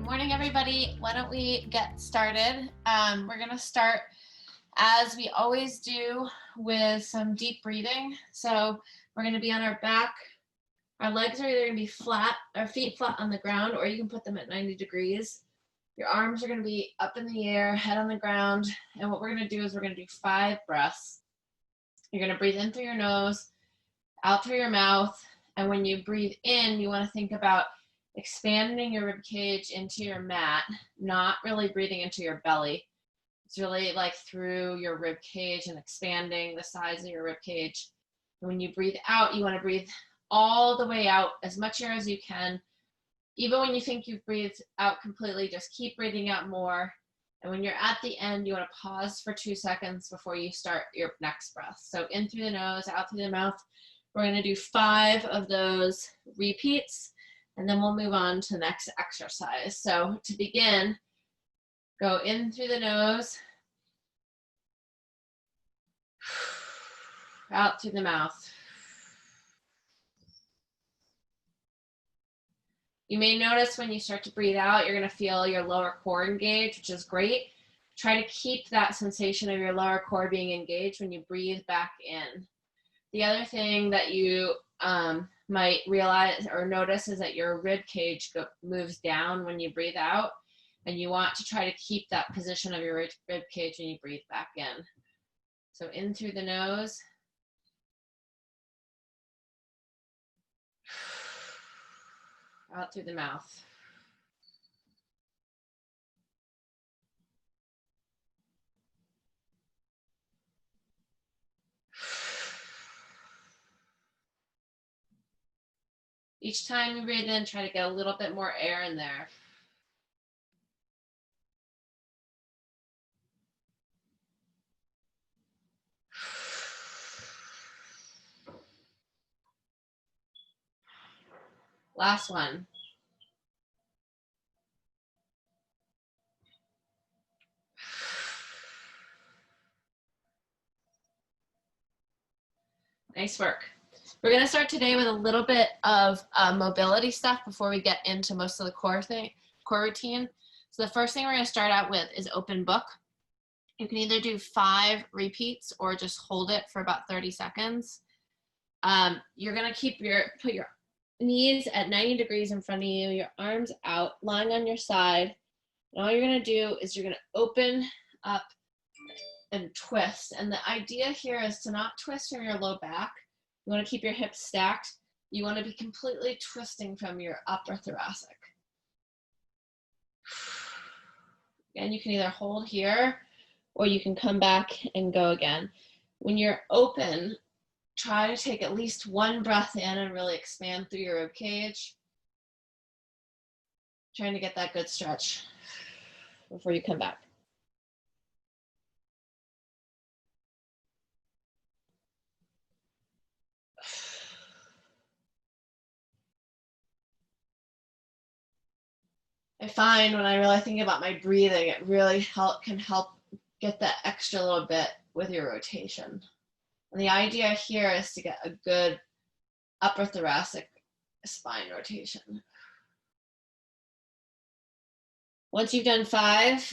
Morning, everybody. Why don't we get started? We're going to start, as we always do, with some deep breathing. So we're going to be on our back. Our legs are either going to be flat, our feet flat on the ground, or you can put them at 90 degrees. Your arms are going to be up in the air, head on the ground. And what we're going to do is we're going to do 5 breaths. You're going to breathe in through your nose, out through your mouth. And when you breathe in, you want to think about expanding your rib cage into your mat, not really breathing into your belly. It's really like through your rib cage and expanding the size of your rib cage. And when you breathe out, you want to breathe all the way out, as much air as you can. Even when you think you've breathed out completely, just keep breathing out more. And when you're at the end, you want to pause for 2 seconds before you start your next breath. So in through the nose, out through the mouth. We're going to do 5 of those repeats. And then we'll move on to the next exercise. So to begin, go in through the nose, out through the mouth. You may notice when you start to breathe out, you're going to feel your lower core engaged, which is great. Try to keep that sensation of your lower core being engaged when you breathe back in. The other thing that you might realize or notice is that your rib cage moves down when you breathe out, and you want to try to keep that position of your rib cage when you breathe back in. So in through the nose, out through the mouth. Each time you breathe in, try to get a little bit more air in there. Last one. Nice work. We're going to start today with a little bit of mobility stuff before we get into most of the core routine. So the first thing we're going to start out with is open book. You can either do 5 repeats or just hold it for about 30 seconds. You're going to put your knees at 90 degrees in front of you, your arms out, lying on your side. And all you're going to do is you're going to open up and twist. And the idea here is to not twist from your low back. You want to keep your hips stacked. You want to be completely twisting from your upper thoracic. And you can either hold here or you can come back and go again. When you're open, try to take at least 1 breath in and really expand through your rib cage. Trying to get that good stretch before you come back. I find when I really think about my breathing, it really can help get that extra little bit with your rotation. And the idea here is to get a good upper thoracic spine rotation. Once you've done 5,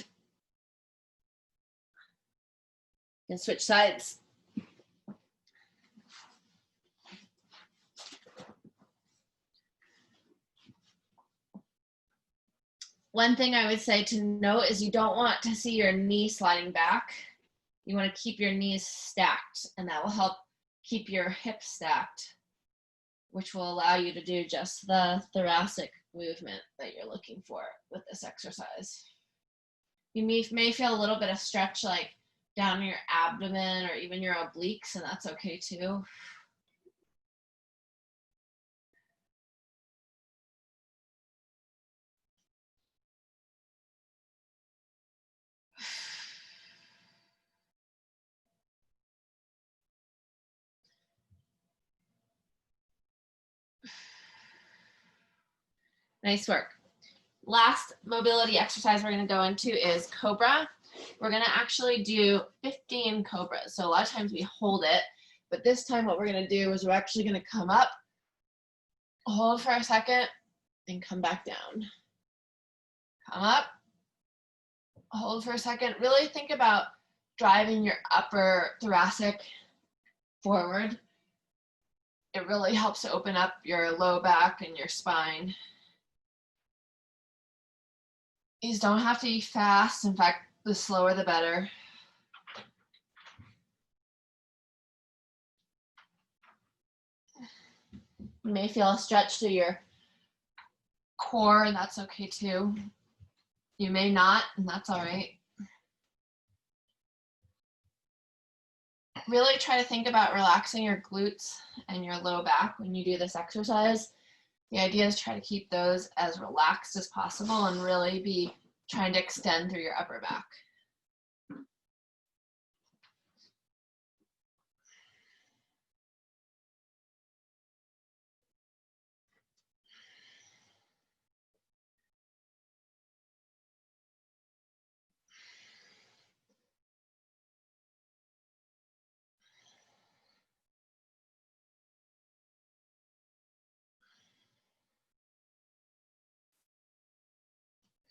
you can switch sides. One thing I would say to note is you don't want to see your knee sliding back. You want to keep your knees stacked, and that will help keep your hips stacked, which will allow you to do just the thoracic movement that you're looking for with this exercise. You may feel a little bit of stretch like down your abdomen or even your obliques, and that's okay too. Nice work. Last mobility exercise we're going to go into is Cobra. We're going to actually do 15 Cobras. So a lot of times we hold it, but this time what we're going to do is we're actually going to come up, hold for a second, and come back down. Come up, hold for a second. Really think about driving your upper thoracic forward. It really helps to open up your low back and your spine. These don't have to be fast. In fact, the slower the better. You may feel a stretch through your core, and that's okay too. You may not, and that's all right. Really try to think about relaxing your glutes and your low back when you do this exercise. The idea is try to keep those as relaxed as possible and really be trying to extend through your upper back.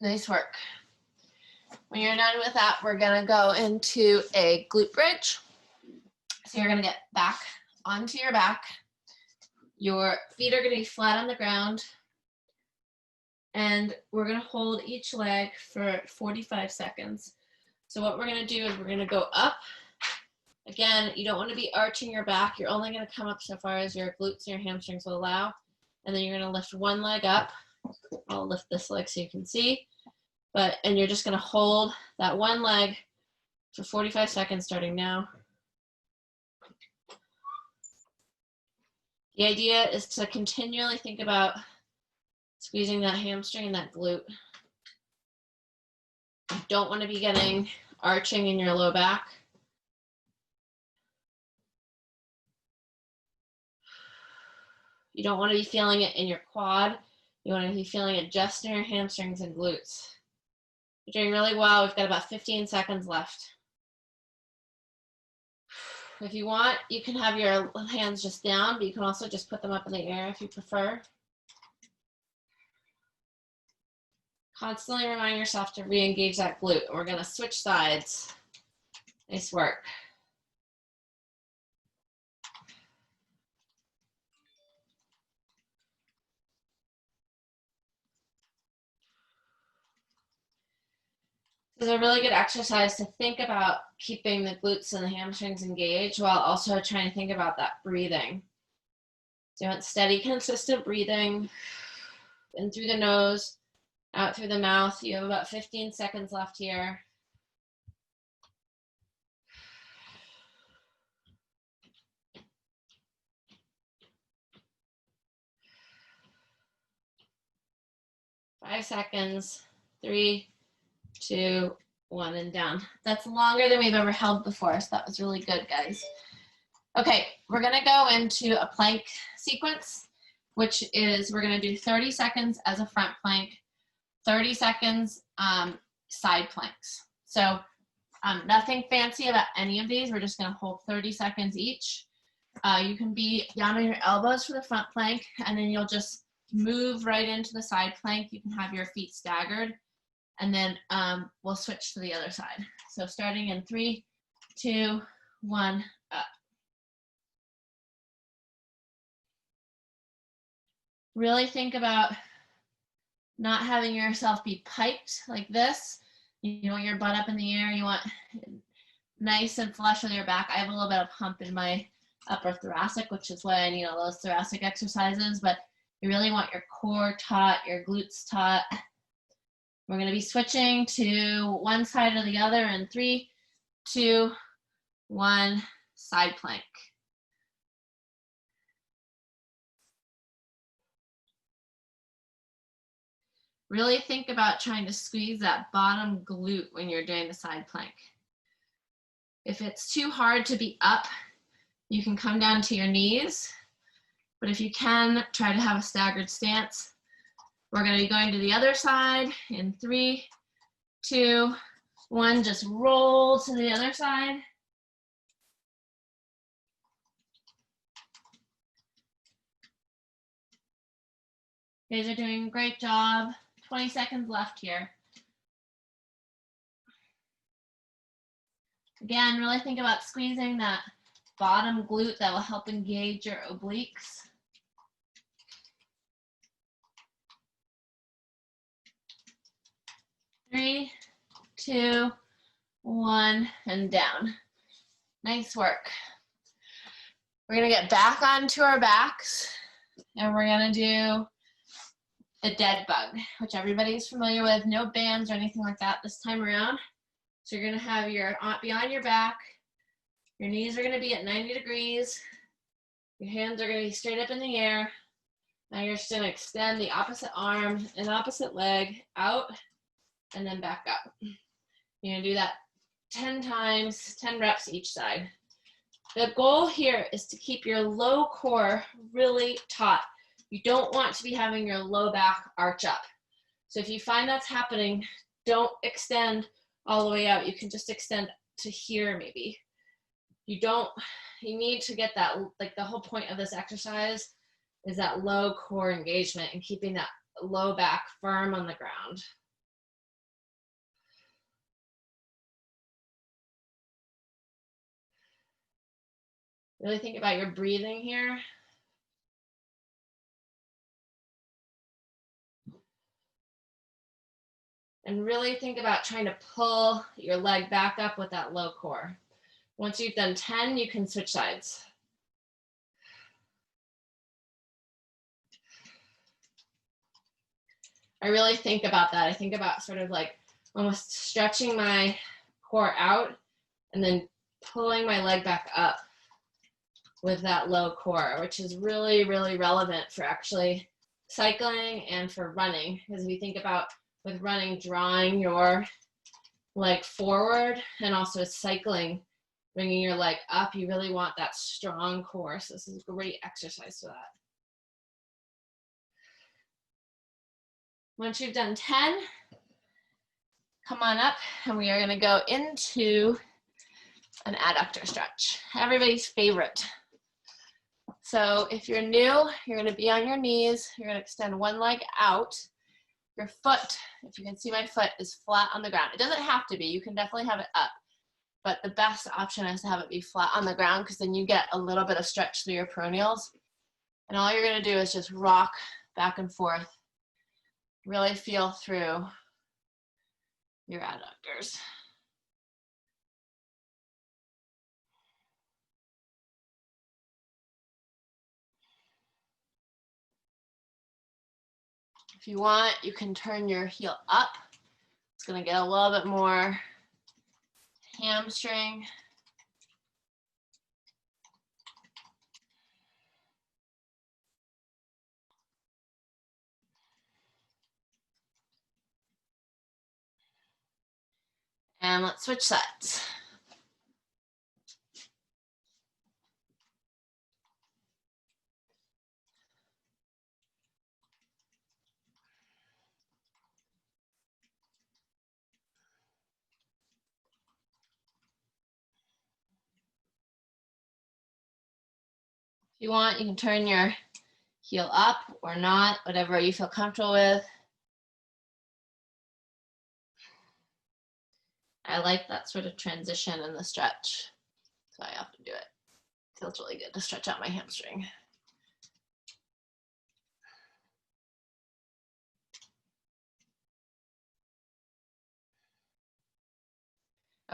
Nice work. When you're done with that, we're gonna go into a glute bridge. So you're gonna get back onto your back. Your feet are gonna be flat on the ground. And we're gonna hold each leg for 45 seconds. So what we're gonna do is we're gonna go up. Again, you don't wanna be arching your back. You're only gonna come up so far as your glutes and your hamstrings will allow. And then you're gonna lift one leg up. I'll lift this leg so you can see. And you're just gonna hold that one leg for 45 seconds starting now. The idea is to continually think about squeezing that hamstring and that glute. You don't want to be getting arching in your low back. You don't want to be feeling it in your quad. You want to be feeling it just in your hamstrings and glutes. You're doing really well. We've got about 15 seconds left. If you want, you can have your hands just down, but you can also just put them up in the air if you prefer. Constantly remind yourself to re-engage that glute. We're going to switch sides. Nice work. This is a really good exercise to think about keeping the glutes and the hamstrings engaged while also trying to think about that breathing. So you want steady, consistent breathing in through the nose, out through the mouth. You have about 15 seconds left here. Five seconds, 3, 2, 1, and down. That's longer than we've ever held before, so that was really good, guys. Okay, we're gonna go into a plank sequence, which is we're gonna do 30 seconds as a front plank, 30 seconds side planks. So nothing fancy about any of these. We're just gonna hold 30 seconds each. You can be down on your elbows for the front plank, and then you'll just move right into the side plank. You can have your feet staggered, and then we'll switch to the other side. So starting in 3, 2, 1, up. Really think about not having yourself be piped like this. You want your butt up in the air. You want nice and flush with your back. I have a little bit of hump in my upper thoracic, which is why I need all those thoracic exercises, but you really want your core taut, your glutes taut. We're going to be switching to one side or the other in 3, 2, 1, side plank. Really think about trying to squeeze that bottom glute when you're doing the side plank. If it's too hard to be up, you can come down to your knees, but if you can, try to have a staggered stance. We're going to be going to the other side in 3, 2, 1, just roll to the other side. You guys are doing a great job. 20 seconds left here. Again, really think about squeezing that bottom glute that will help engage your obliques. 3, 2, 1, and down. Nice work. We're gonna get back onto our backs and we're gonna do the dead bug, which everybody's familiar with. No bands or anything like that this time around. So you're gonna have your be on your back. Your knees are gonna be at 90 degrees. Your hands are gonna be straight up in the air. Now you're just gonna extend the opposite arm and opposite leg out and then back up. You're gonna do that 10 times, 10 reps each side. The goal here is to keep your low core really taut. You don't want to be having your low back arch up. So if you find that's happening, don't extend all the way out. You can just extend to here maybe. You need to get that, like the whole point of this exercise is that low core engagement and keeping that low back firm on the ground. Really think about your breathing here. And really think about trying to pull your leg back up with that low core. Once you've done 10, you can switch sides. I really think about that. I think about sort of like almost stretching my core out and then pulling my leg back up with that low core, which is really, really relevant for actually cycling and for running. Because if you think about with running, drawing your leg forward and also cycling, bringing your leg up, you really want that strong core. So this is a great exercise for that. Once you've done 10, come on up and we are gonna go into an adductor stretch. Everybody's favorite. So if you're new, you're gonna be on your knees, you're gonna extend one leg out. Your foot, if you can see my foot, is flat on the ground. It doesn't have to be, you can definitely have it up, but the best option is to have it be flat on the ground because then you get a little bit of stretch through your peroneals. And all you're gonna do is just rock back and forth. Really feel through your adductors. If you want, you can turn your heel up. It's gonna get a little bit more hamstring. And let's switch sides. If you want, you can turn your heel up or not, whatever you feel comfortable with. I like that sort of transition in the stretch, so I often do it. It feels really good to stretch out my hamstring.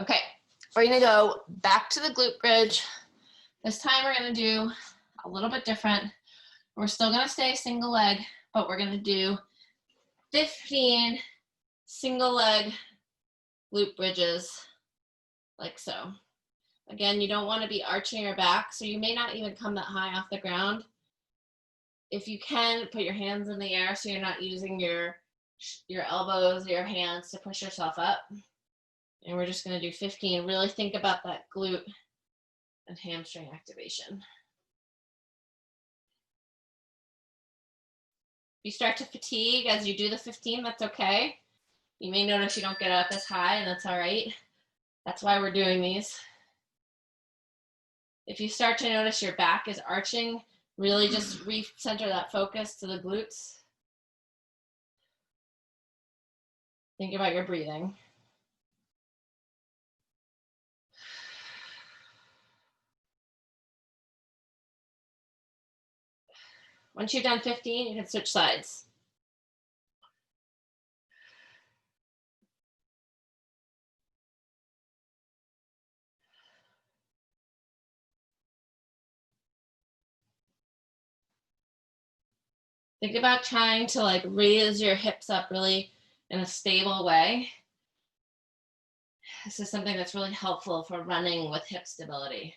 Okay, we're gonna go back to the glute bridge. This time we're gonna do a little bit different. We're still gonna stay single leg, but we're gonna do 15 single leg glute bridges, like so. Again, you don't wanna be arching your back, so you may not even come that high off the ground. If you can, put your hands in the air so you're not using your elbows or your hands to push yourself up. And we're just gonna do 15. Really think about that glute and hamstring activation. If you start to fatigue as you do the 15, that's okay. You may notice you don't get up as high, and that's all right. That's why we're doing these. If you start to notice your back is arching, really just recenter that focus to the glutes. Think about your breathing. Once you've done 15, you can switch sides. Think about trying to like raise your hips up really in a stable way. This is something that's really helpful for running with hip stability.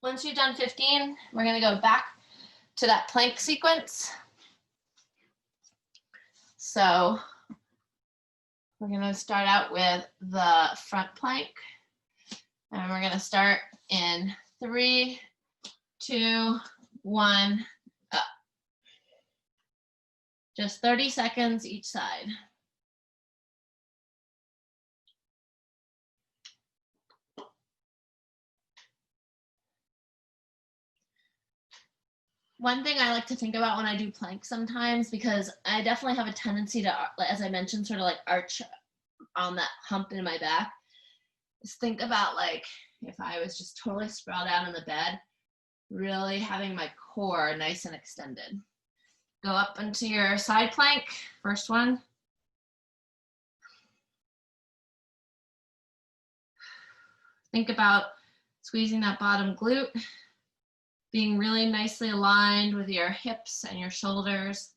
Once you've done 15, we're going to go back to that plank sequence. So we're going to start out with the front plank. And we're going to start in 3, 2, 1, up. Just 30 seconds each side. One thing I like to think about when I do planks sometimes, because I definitely have a tendency to, as I mentioned, sort of like arch on that hump in my back, is think about like if I was just totally sprawled out on the bed, really having my core nice and extended. Go up into your side plank, first one. Think about squeezing that bottom glute, being really nicely aligned with your hips and your shoulders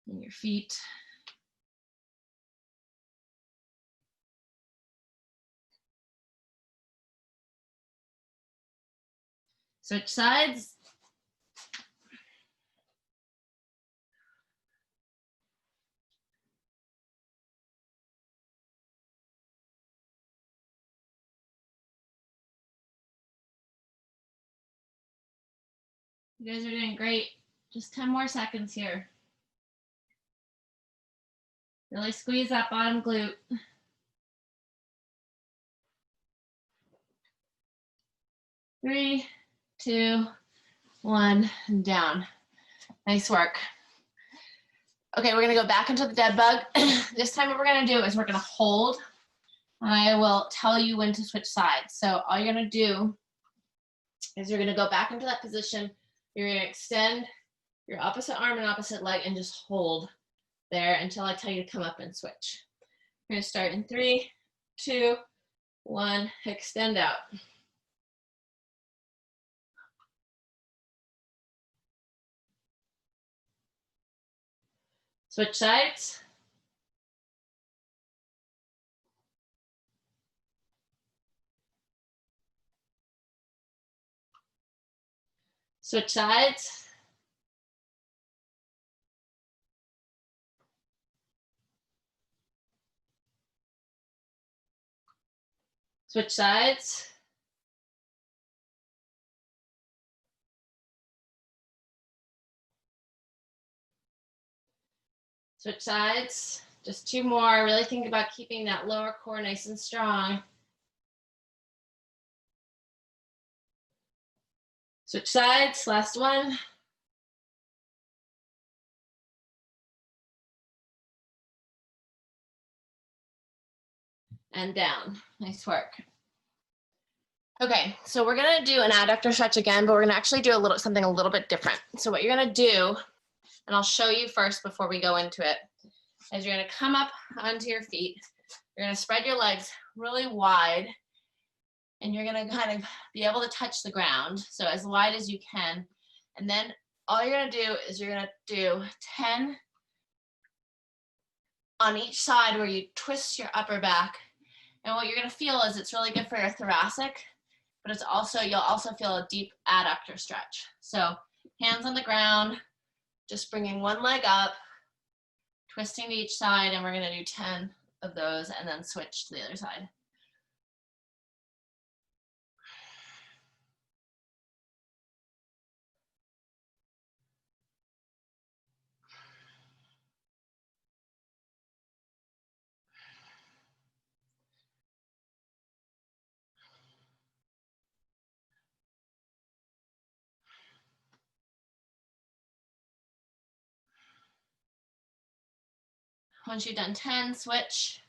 and your feet. Switch sides. You guys are doing great. Just 10 more seconds here. Really squeeze that bottom glute. 3, 2, 1, and down. Nice work. Okay, we're gonna go back into the dead bug. This time what we're gonna do is we're gonna hold, and I will tell you when to switch sides. So all you're gonna do is you're gonna go back into that position. You're gonna extend your opposite arm and opposite leg and just hold there until I tell you to come up and switch. We're gonna start in 3, 2, 1, extend out. Switch sides. Switch sides. Switch sides. Switch sides. Just 2 more. Really think about keeping that lower core nice and strong. Switch sides. Last one. And down. Nice work. Okay, so we're gonna do an adductor stretch again, but we're gonna actually do something a little bit different. So what you're gonna do, and I'll show you first before we go into it, is you're gonna come up onto your feet. You're gonna spread your legs really wide, and you're gonna kind of be able to touch the ground, so as wide as you can. And then all you're gonna do is you're gonna do 10 on each side where you twist your upper back. And what you're gonna feel is it's really good for your thoracic, but it's also, you'll also feel a deep adductor stretch. So hands on the ground, just bringing one leg up, twisting to each side, and we're gonna do 10 of those and then switch to the other side. Once you've done 10, switch.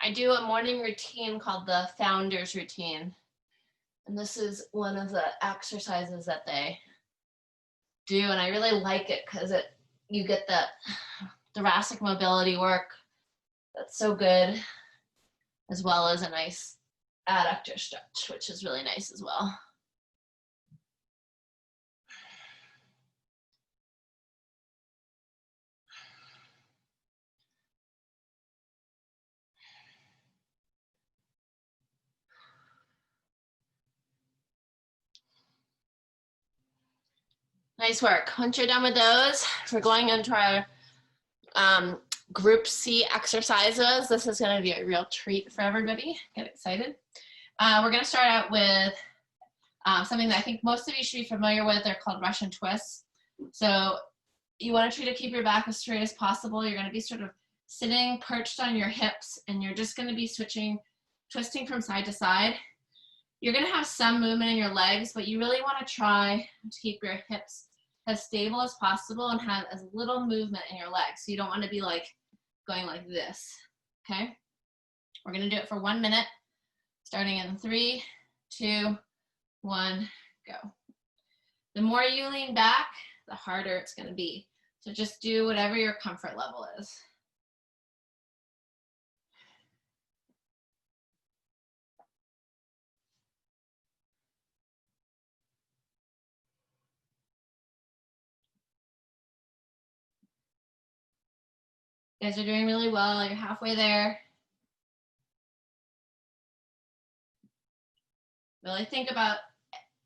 I do a morning routine called the Founder's Routine. And this is one of the exercises that they do. And I really like it because you get that thoracic mobility work. That's so good, as well as a nice adductor stretch, which is really nice as well. Nice work. Once you're done with those, we're going into our group C exercises. This is going to be a real treat for everybody. Get excited. We're going to start out with something that I think most of you should be familiar with. They're called Russian twists. So you want to try to keep your back as straight as possible. You're going to be sort of sitting perched on your hips, and you're just going to be twisting from side to side. You're going to have some movement in your legs, but you really want to try to keep your hips as stable as possible and have as little movement in your legs. So you don't want to be like going like this, okay? We're going to do it for 1 minute, starting in 3, 2, 1, go. The more you lean back, the harder it's going to be. So just do whatever your comfort level is. You guys are doing really well. You're halfway there. Really think about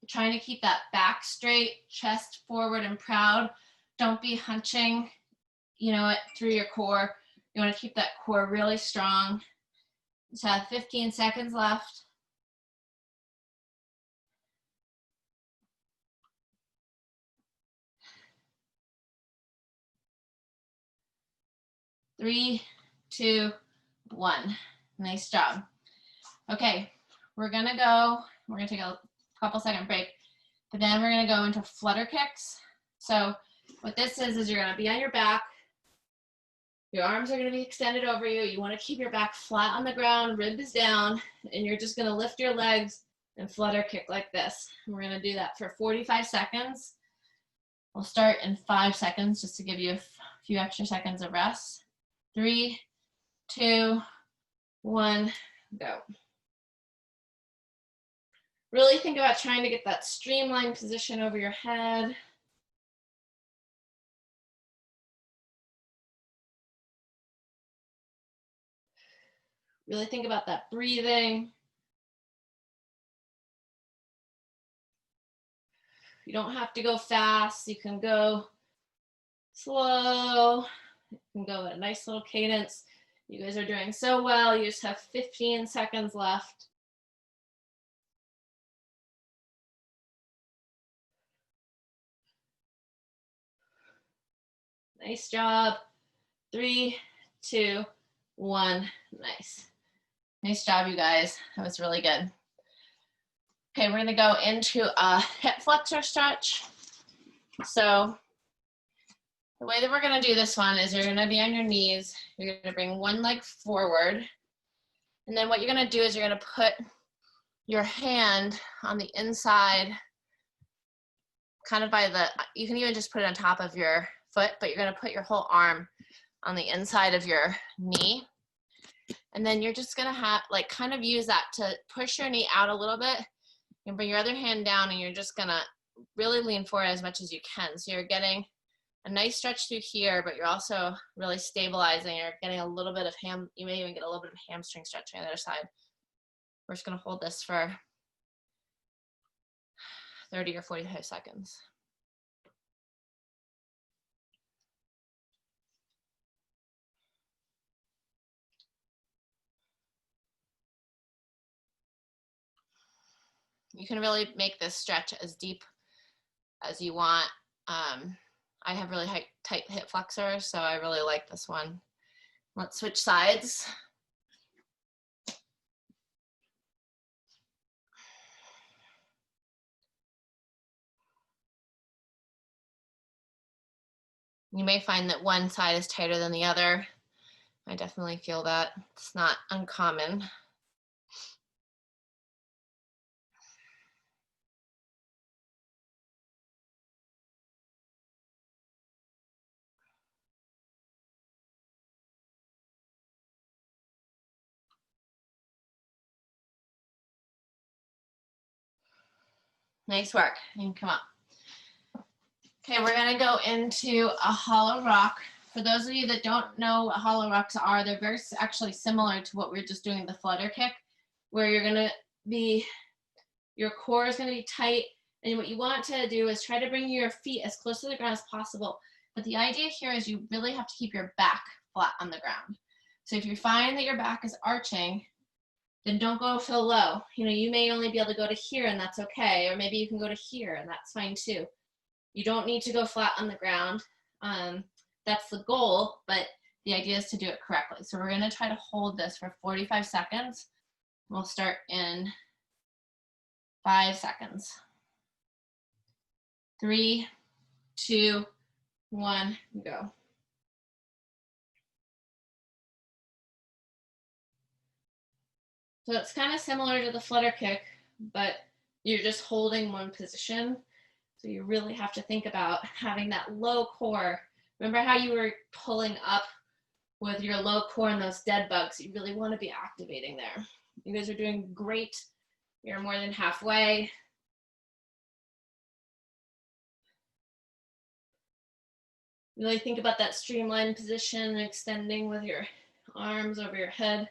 trying to keep that back straight, chest forward and proud. Don't be hunching, through your core. You want to keep that core really strong. Just have 15 seconds left. Three, 2, 1. Nice job. Okay, we're going to take a couple second break, but then we're going to go into flutter kicks. So what this is you're going to be on your back. Your arms are going to be extended over you. You want to keep your back flat on the ground, ribs down, and you're just going to lift your legs and flutter kick like this. And we're going to do that for 45 seconds. We'll start in 5 seconds just to give you a few extra seconds of rest. 3, 2, 1, go. Really think about trying to get that streamlined position over your head. Really think about that breathing. You don't have to go fast. You can go slow. You can go at a nice little cadence. You guys are doing so well. You just have 15 seconds left. Nice job. 3, 2, 1. Nice. Nice job, you guys. That was really good. Okay, we're going to go into a hip flexor stretch. So the way that we're going to do this one is you're going to be on your knees. You're going to bring one leg forward. And then what you're going to do is you're going to put your hand on the inside, kind of you can even just put it on top of your foot, but you're going to put your whole arm on the inside of your knee. And then you're just going to kind of use that to push your knee out a little bit. You bring your other hand down and you're just going to really lean forward as much as you can. So you're getting a nice stretch through here, but you're also really stabilizing. You're getting a little bit of you may even get a little bit of hamstring stretch on the other side. We're just going to hold this for 30 or 45 seconds. You can really make this stretch as deep as you want. I have really tight hip flexors, so I really like this one. Let's switch sides. You may find that one side is tighter than the other. I definitely feel that. It's not uncommon. Nice work. You can come up. Okay, we're gonna go into a hollow rock. For those of you that don't know what hollow rocks are, they're very actually similar to what we we're just doing the flutter kick, where you're gonna be, your core is gonna be tight, and what you want to do is try to bring your feet as close to the ground as possible. But the idea here is you really have to keep your back flat on the ground. So if you find that your back is arching, then don't go so low. You know, you may only be able to go to here and that's okay, or maybe you can go to here and that's fine too. You don't need to go flat on the ground. That's the goal, but the idea is to do it correctly. So we're gonna try to hold this for 45 seconds. We'll start in 5 seconds. 3, 2, 1, go. So it's kind of similar to the flutter kick, but you're just holding one position. So you really have to think about having that low core. Remember how you were pulling up with your low core and those dead bugs? You really want to be activating there. You guys are doing great. You're more than halfway. Really think about that streamlined position and extending with your arms over your head.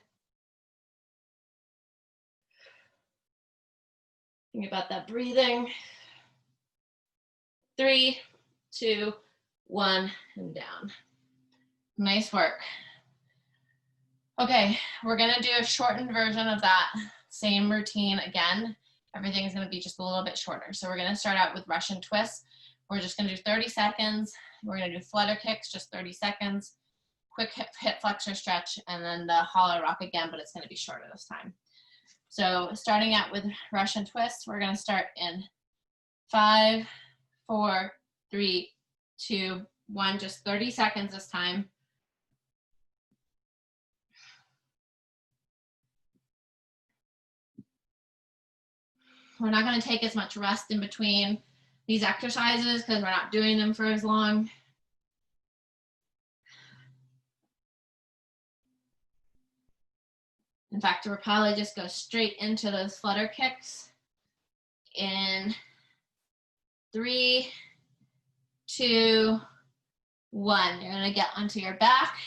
Think about that breathing. 3, 2, 1, and down. Nice work. Okay, we're gonna do a shortened version of that same routine again. Everything is gonna be just a little bit shorter. So we're gonna start out with Russian twists. We're just gonna do 30 seconds. We're gonna do flutter kicks, just 30 seconds. Quick hip flexor stretch, and then the hollow rock again, but it's gonna be shorter this time. So starting out with Russian twists, we're gonna start in 5, 4, 3, 2, 1, just 30 seconds this time. We're not going to take as much rest in between these exercises because we're not doing them for as long. In fact, we'll probably just go straight into those flutter kicks in 3, 2, 1. You're going to get onto your back,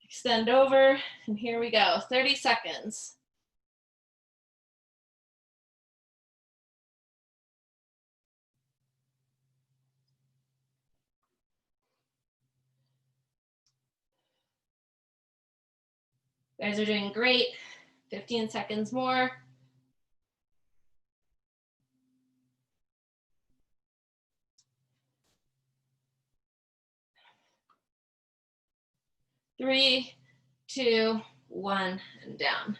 extend over, and here we go. 30 seconds. You guys are doing great. 15 seconds more. 3, 2, 1, and down.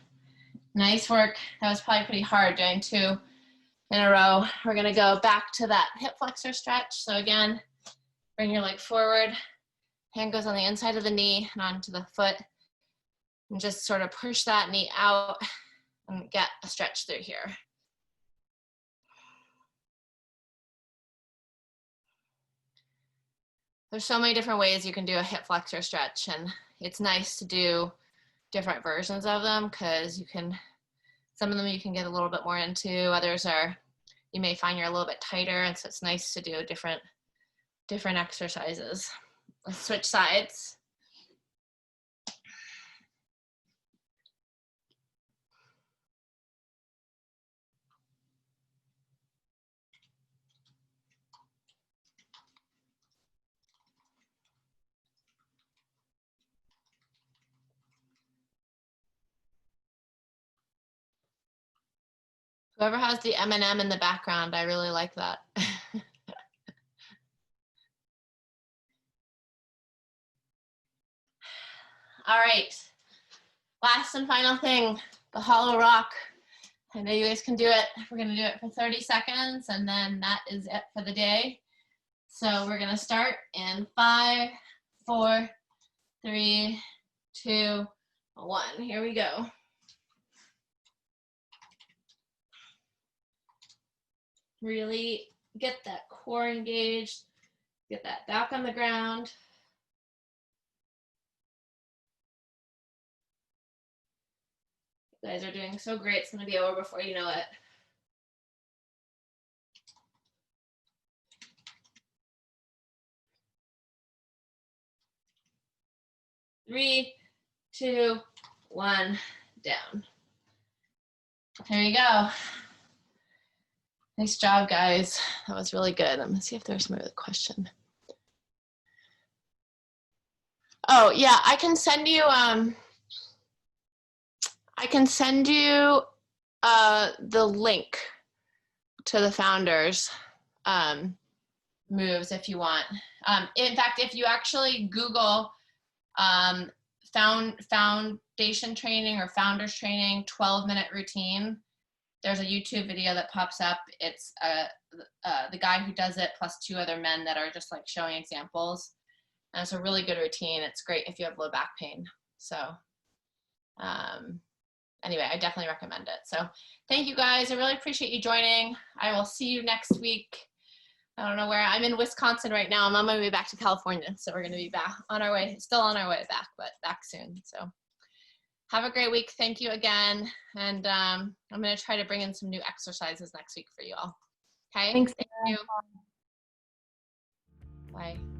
Nice work. That was probably pretty hard doing 2 in a row. We're gonna go back to that hip flexor stretch. So again, bring your leg forward. Hand goes on the inside of the knee and onto the foot. And just sort of push that knee out and get a stretch through here. There's so many different ways you can do a hip flexor stretch, and it's nice to do different versions of them because you can, some of them you can get a little bit more into, others are, you may find you're a little bit tighter, and so it's nice to do different exercises. Let's switch sides. Whoever has the M&M in the background, I really like that. All right, last and final thing, the hollow rock. I know you guys can do it. We're gonna do it for 30 seconds and then that is it for the day. So we're gonna start in 5, 4, 3, 2, 1. Here we go. Really get that core engaged, get that back on the ground. You guys are doing so great. It's gonna be over before you know it. 3, 2, 1, down. There you go. Nice job, guys. That was really good. I'm gonna see if there's some other question. Oh yeah, I can send you the link to the founders moves if you want. In fact, if you actually Google foundation training or founders training 12-minute routine, there's a YouTube video that pops up. It's the guy who does it plus 2 other men that are just like showing examples. And it's a really good routine. It's great if you have low back pain. So anyway, I definitely recommend it. So thank you guys. I really appreciate you joining. I will see you next week. I don't know where. I'm in Wisconsin right now. I'm on my way back to California. So we're going to be back on our way, still on our way back, but back soon. So have a great week. Thank you again. And I'm going to try to bring in some new exercises next week for you all. Okay? Thanks. Thank you. Bye.